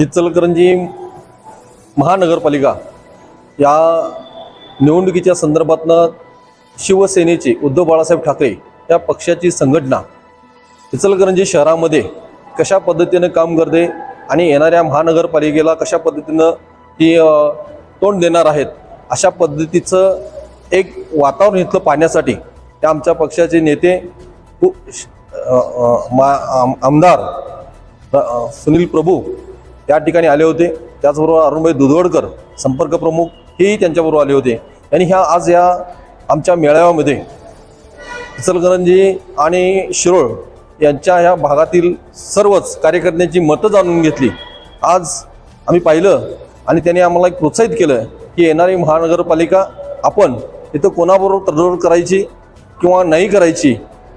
इचलकरंजी महानगरपालिका या निवडणुकीच्या संदर्भातनं शिवसेनेचे उद्धव बाळासाहेब ठाकरे या पक्षाची संघटना इचलकरंजी शहरामध्ये कशा पद्धतीने काम करते आणि येणाऱ्या महानगरपालिकेला कशा पद्धतीनं ती तोंड देणार आहेत अशा पद्धतीचं एक वातावरण इथलं पाहण्यासाठी त्या आमच्या पक्षाचे नेते आमदार सुनील प्रभू त्या ठिकाणी आले होते। त्याचबरोबर अरुणभाई दुधवडकर संपर्क प्रमुख हेही त्यांच्याबरोबर आले होते आणि आज या आमच्या मेळाव्यामध्ये इचलकरंजी आणि शिरोळ यांच्या ह्या भागातील सर्वच कार्यकर्त्यांची मतं जाणून घेतली। आज आम्ही पाहिलं आणि त्यांनी आम्हाला एक प्रोत्साहित केलं की येणारी महानगरपालिका आपण इथं कोणाबरोबर तडजोड करायची किंवा नाही करायची,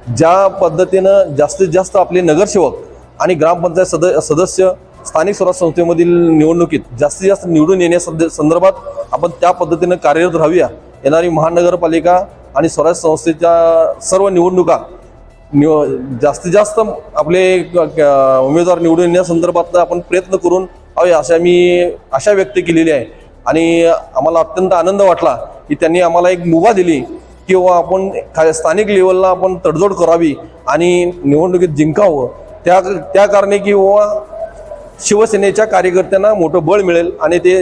ज्या पद्धतीनं जास्तीत जास्त आपले नगरसेवक आणि ग्रामपंचायत सदस्य स्थानिक स्वराज्य संस्थेमधील निवडणुकीत जास्तीत जास्त निवडून येण्यासंदर्भात आपण त्या पद्धतीनं कार्यरत राहूया। येणारी महानगरपालिका आणि स्वराज्य संस्थेच्या सर्व निवडणुका जास्तीत जास्त आपले उमेदवार निवडून येण्यासंदर्भात आपण प्रयत्न करून असे मी आशा व्यक्त केलेली आहे आणि आम्हाला अत्यंत आनंद वाटला की त्यांनी आम्हाला एक मुभा दिली किंवा आपण स्थानिक लेवलला आपण तडजोड करावी आणि निवडणुकीत जिंकावं। त्या कारणे किंवा शिवसेनेच्या कार्यकर्त्यांना मोठं बळ मिळेल आणि ते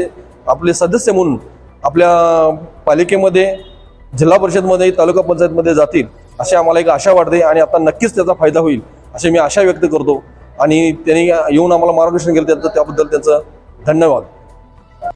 आपले सदस्य म्हणून आपल्या पालिकेमध्ये, जिल्हा परिषदमध्ये, तालुका पंचायतमध्ये जातील अशी आम्हाला एक आशा वाटते आणि आता नक्कीच त्याचा फायदा होईल अशी मी आशा व्यक्त करतो आणि त्यांनी येऊन आम्हाला मार्गदर्शन केलं त्याबद्दल त्यांचं धन्यवाद।